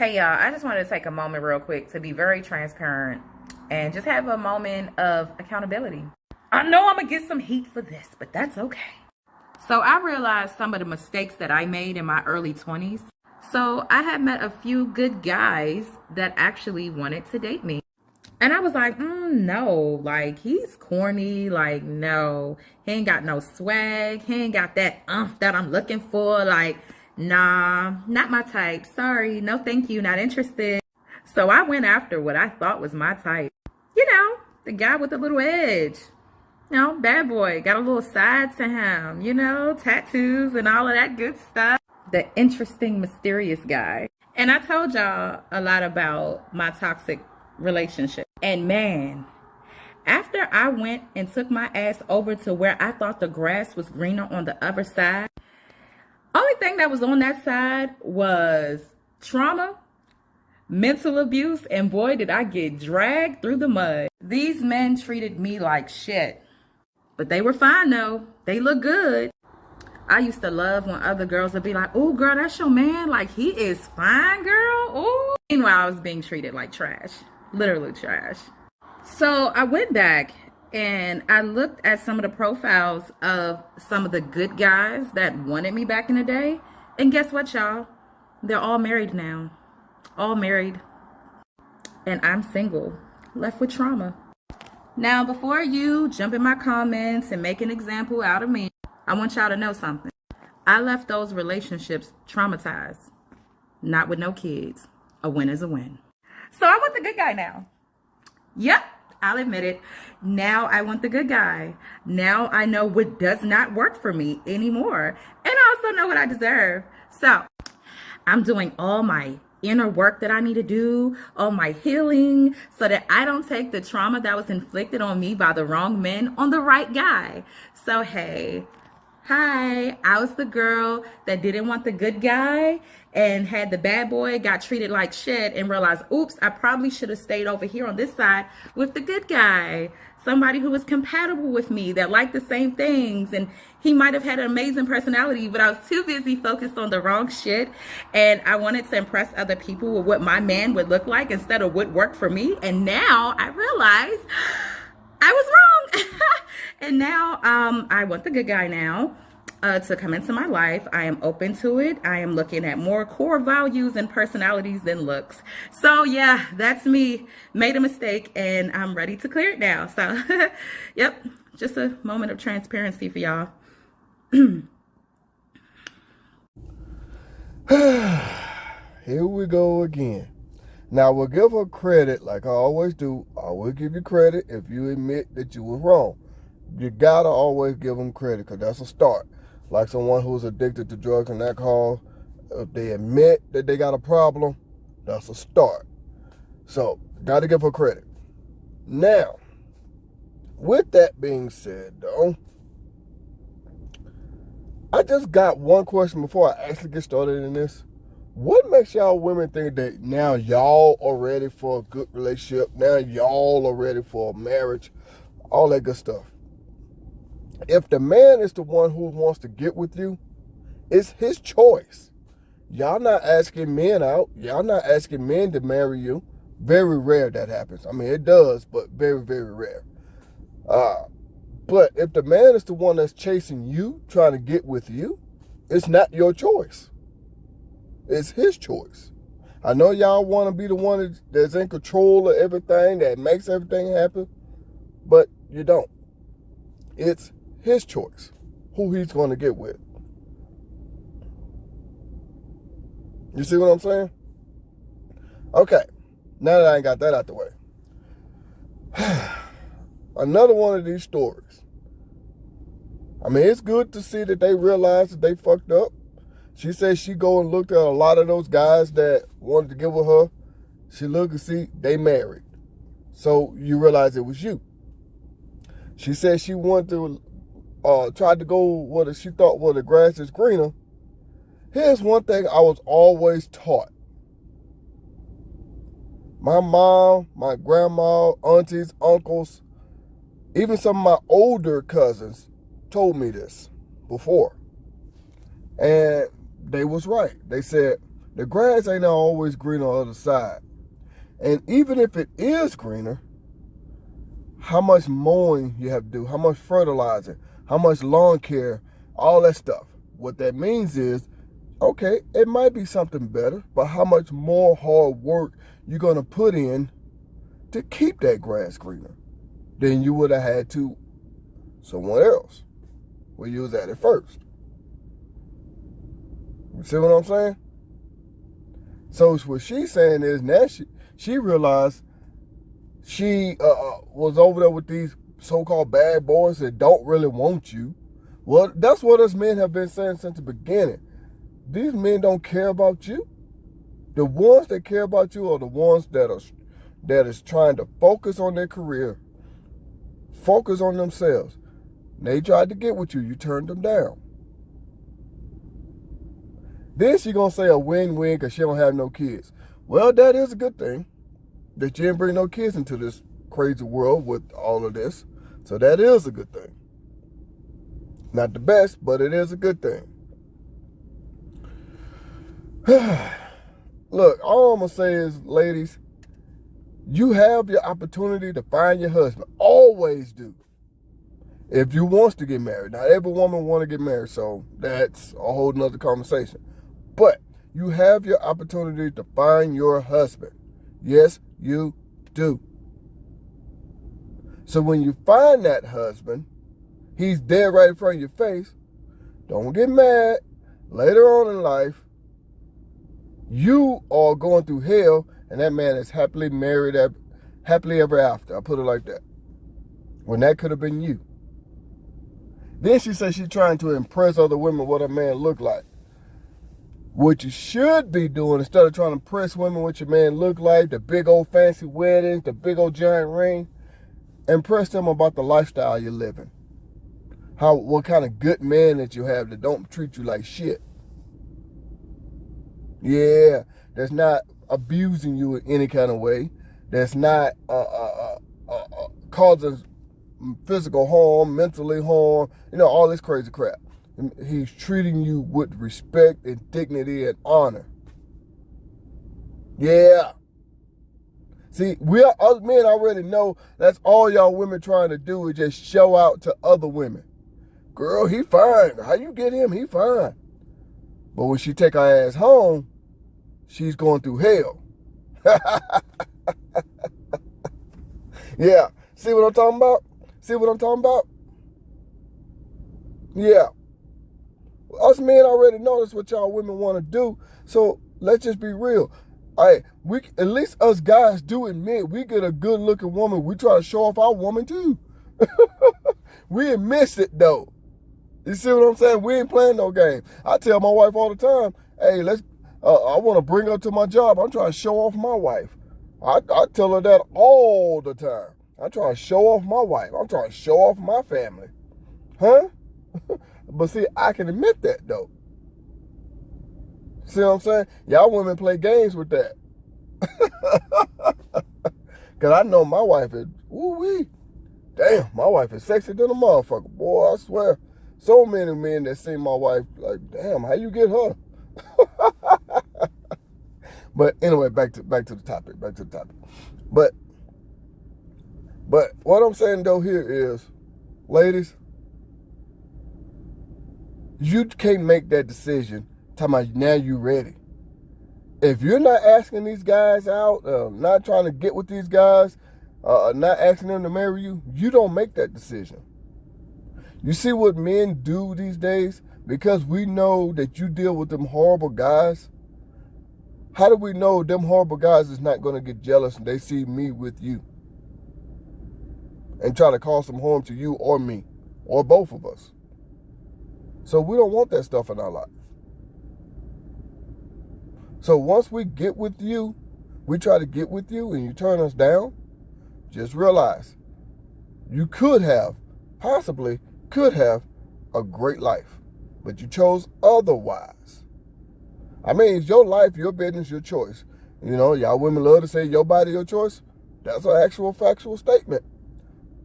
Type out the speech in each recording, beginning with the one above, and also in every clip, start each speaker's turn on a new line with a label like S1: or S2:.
S1: Hey y'all, I just wanted to take a moment real quick to be very transparent and just have a moment of accountability. I know I'm gonna get some heat for this, but that's okay. So I realized some of the mistakes that I made in my early 20s. So I had met a few good guys that actually wanted to date me. And I was like, no, like he's corny. Like, no, he ain't got no swag. He ain't got that that I'm looking for. Like, nah, not my type. Sorry, no thank you, not interested. So I went after what I thought was my type. You know, the guy with the little edge. You know, bad boy, got a little side to him, you know, tattoos and all of that good stuff. The interesting, mysterious guy. And I told y'all a lot about my toxic relationship. And man, after I went and took my ass over to where I thought the grass was greener on the other side, only thing that was on that side was trauma, mental abuse, and boy, did I get dragged through the mud. These men treated me like shit. But they were fine though. They look good. I used to love when other girls would be like, oh girl, that's your man. Like, he is fine, girl. Oh. Meanwhile, I was being treated like trash. Literally trash. So I went back and I looked at some of the profiles of some of the good guys that wanted me back in the day. And guess what, y'all? They're all married now. All married. And I'm single. Left with trauma. Now, before you jump in my comments and make an example out of me, I want y'all to know something. I left those relationships traumatized. Not with no kids. A win is a win. So I want the good guy now. Yep, I'll admit it. Now I want the good guy. Now I know what does not work for me anymore. And I also know what I deserve. So I'm doing all my inner work that I need to do, all my healing, so that I don't take the trauma that was inflicted on me by the wrong men on the right guy. So hey, hi, I was the girl that didn't want the good guy and had the bad boy, got treated like shit, and realized, oops, I probably should have stayed over here on this side with the good guy. Somebody who was compatible with me, that liked the same things, and he might have had an amazing personality, but I was too busy focused on the wrong shit, and I wanted to impress other people with what my man would look like instead of what worked for me. And now I realize I was wrong. And now I want the good guy now to come into my life. I am open to it. I am looking at more core values and personalities than looks. So yeah, that's me. Made a mistake and I'm ready to clear it now. So yep, just a moment of transparency for y'all.
S2: Here we go again. Now, we'll give her credit, like I always do. I will give you credit if you admit that you were wrong. You gotta always give them credit, because that's a start. Like someone who's addicted to drugs and alcohol, if they admit that they got a problem, that's a start. So, gotta give her credit. Now, with that being said, though, I just got one question before I actually get started in this. What makes y'all women think that now y'all are ready for a good relationship? Now y'all are ready for a marriage? All that good stuff. If the man is the one who wants to get with you, it's his choice. Y'all not asking men out. Y'all not asking men to marry you. Very rare that happens. I mean, it does, but very, very rare. But if the man is the one that's chasing you, trying to get with you, it's not your choice. It's his choice. I know y'all want to be the one that's in control of everything, that makes everything happen, but you don't. It's his choice who he's going to get with. You see what I'm saying? Okay, now that I ain't got that out the way. Another one of these stories. I mean, it's good to see that they realize that they fucked up. She said she go and looked at a lot of those guys that wanted to get with her. She looked and see they married. So you realize it was you. She said she wanted to tried to go where she thought where the grass is greener. Here's one thing I was always taught. My mom, my grandma, aunties, uncles, even some of my older cousins told me this before. And they was right. They said, The grass ain't always green on the other side. And even if it is greener, how much mowing you have to do, how much fertilizing, how much lawn care, all that stuff. What that means is, okay, it might be something better, but how much more hard work you're going to put in to keep that grass greener than you would have had to somewhere else where you was at it first. You see what I'm saying? So what she's saying is now she realized she was over there with these so-called bad boys that don't really want you. Well, that's what us men have been saying since the beginning. These men don't care about you. The ones that care about you are the ones that is trying to focus on their career, focus on themselves. They tried to get with you. You turned them down. Then she gonna say a win-win because she don't have no kids. Well, that is a good thing that you didn't bring no kids into this crazy world with all of this. So that is a good thing. Not the best, but it is a good thing. Look, all I'm gonna say is, ladies, you have your opportunity to find your husband. Always do. If you want to get married. Not every woman want to get married, so that's a whole nother conversation. But you have your opportunity to find your husband. Yes, you do. So when you find that husband, he's dead right in front of your face. Don't get mad. Later on in life, you are going through hell, and that man is happily married, happily ever after. I put it like that. When that could have been you. Then she says she's trying to impress other women what a man look like. What you should be doing, instead of trying to impress women what your man look like, the big old fancy weddings, the big old giant ring, impress them about the lifestyle you're living. What kind of good man that you have that don't treat you like shit. Yeah, that's not abusing you in any kind of way. That's not causing physical harm, mentally harm, all this crazy crap. He's treating you with respect and dignity and honor. Yeah. See, us men already know that's all y'all women trying to do is just show out to other women. Girl, he fine. How you get him? He fine. But when she take her ass home, she's going through hell. Yeah. See what I'm talking about? See what I'm talking about? Yeah. Us men already know that's what y'all women want to do. So let's just be real. At least us guys do admit we get a good looking woman. We try to show off our woman too. We miss it though. You see what I'm saying? We ain't playing no game. I tell my wife all the time, hey, I want to bring her to my job. I'm trying to show off my wife. I tell her that all the time. I'm trying to show off my wife. I'm trying to show off my family. Huh? But see, I can admit that though. See what I'm saying? Y'all women play games with that. Because I know my wife is, woo-wee. Damn, my wife is sexy than a motherfucker. Boy, I swear. So many men that see my wife like, damn, how you get her? But anyway, back to the topic. But what I'm saying though here is, ladies, you can't make that decision talking about now you ready. If you're not asking these guys out, not trying to get with these guys, not asking them to marry you, you don't make that decision. You see what men do these days? Because we know that you deal with them horrible guys. How do we know them horrible guys is not going to get jealous and they see me with you and try to cause some harm to you or me or both of us? So we don't want that stuff in our life. So once we get with you, we try to get with you and you turn us down, just realize you possibly could have a great life, but you chose otherwise. I mean, it's your life, your business, your choice. Y'all women love to say your body, your choice. That's an actual factual statement.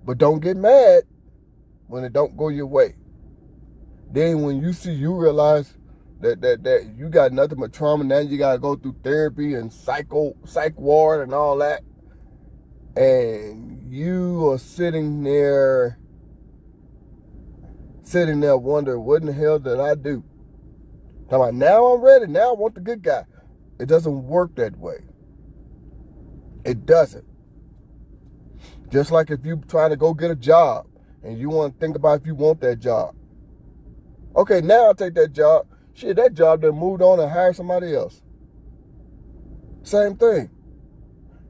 S2: But don't get mad when it don't go your way. Then when you realize that you got nothing but trauma. Now you gotta go through therapy and psych ward and all that. And you are sitting there wondering, what in the hell did I do? Talking about, now I'm ready. Now I want the good guy. It doesn't work that way. It doesn't. Just like if you try to go get a job and you want to think about if you want that job. Okay, now I'll take that job. Shit, that job done moved on and hired somebody else. Same thing.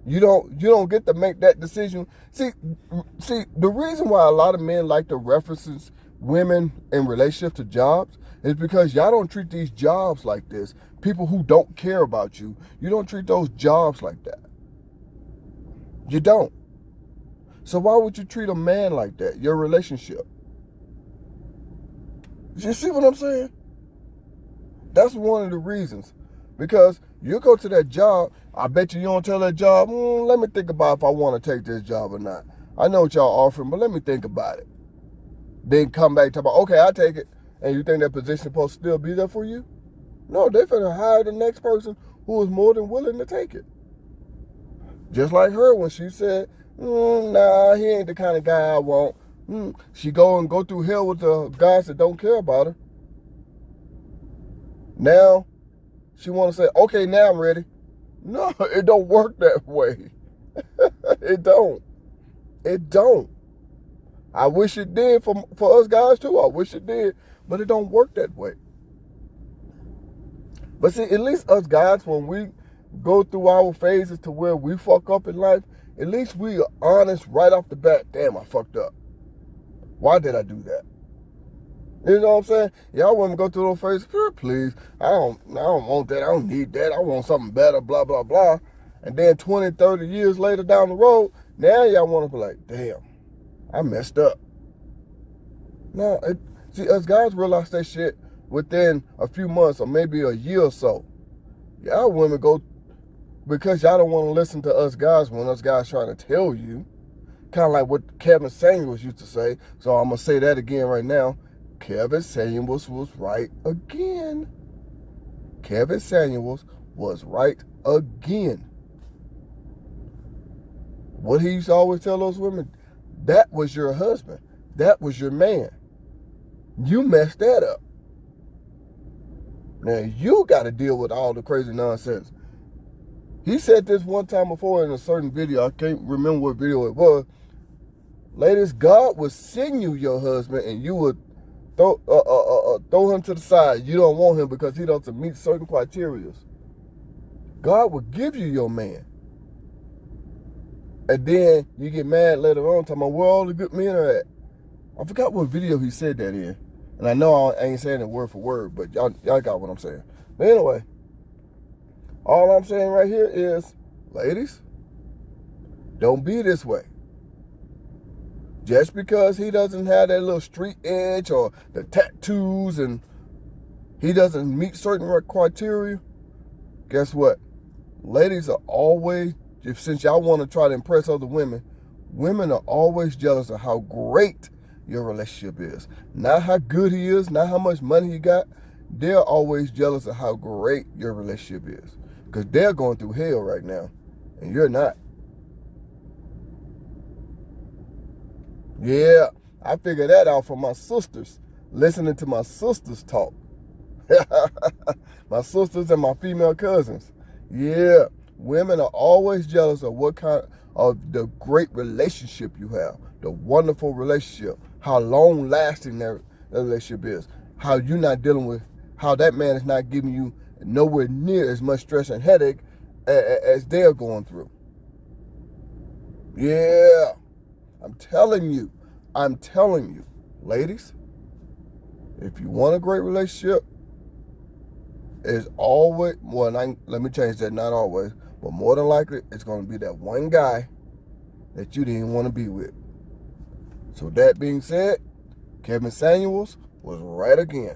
S2: You don't get to make that decision. See, the reason why a lot of men like to references women in relationship to jobs is because y'all don't treat these jobs like this. People who don't care about you, you don't treat those jobs like that. You don't. So why would you treat a man like that, your relationship? You see what I'm saying? That's one of the reasons. Because you go to that job, I bet you don't tell that job, let me think about if I want to take this job or not. I know what y'all offering, but let me think about it. Then come back and talk about, okay, I'll take it. And you think that position supposed to still be there for you? No, they're finna hire the next person who is more than willing to take it. Just like her when she said, nah, he ain't the kind of guy I want. She go through hell with the guys that don't care about her. Now, she want to say, okay, now I'm ready. No, it don't work that way. It don't. It don't. I wish it did for us guys too. I wish it did, but it don't work that way. But see, at least us guys, when we go through our phases to where we fuck up in life, at least we are honest right off the bat. Damn, I fucked up. Why did I do that? You know what I'm saying? Y'all want to go through those phases? Please, I don't want that. I don't need that. I want something better, blah, blah, blah. And then 20, 30 years later down the road, now y'all want to be like, damn, I messed up. No, see, us guys realize that shit within a few months or maybe a year or so. Y'all women go, because y'all don't want to listen to us guys when us guys trying to tell you. Kind of like what Kevin Samuels used to say. So I'm going to say that again right now. Kevin Samuels was right again. Kevin Samuels was right again. What he used to always tell those women, that was your husband. That was your man. You messed that up. Now you got to deal with all the crazy nonsense. He said this one time before in a certain video. I can't remember what video it was. Ladies, God would send you your husband and you would throw him to the side. You don't want him because he doesn't meet certain criteria. God will give you your man. And then you get mad later on talking about where all the good men are at. I forgot what video he said that in. And I know I ain't saying it word for word, but y'all got what I'm saying. But anyway, all I'm saying right here is, ladies, don't be this way. Just because he doesn't have that little street edge or the tattoos and he doesn't meet certain criteria, guess what? Ladies are always, since y'all want to try to impress other women, women are always jealous of how great your relationship is. Not how good he is, not how much money he got. They're always jealous of how great your relationship is. Because they're going through hell right now, and you're not. Yeah, I figured that out from my sisters, listening to my sisters talk. My sisters and my female cousins. Yeah, women are always jealous of what kind of the great relationship you have, the wonderful relationship, how long lasting that relationship is, how you're not dealing with, how that man is not giving you nowhere near as much stress and headache as they're going through. Yeah. I'm telling you, ladies, if you want a great relationship, it's always, well, let me change that, not always, but more than likely, it's going to be that one guy that you didn't want to be with. So that being said, Kevin Samuels was right again.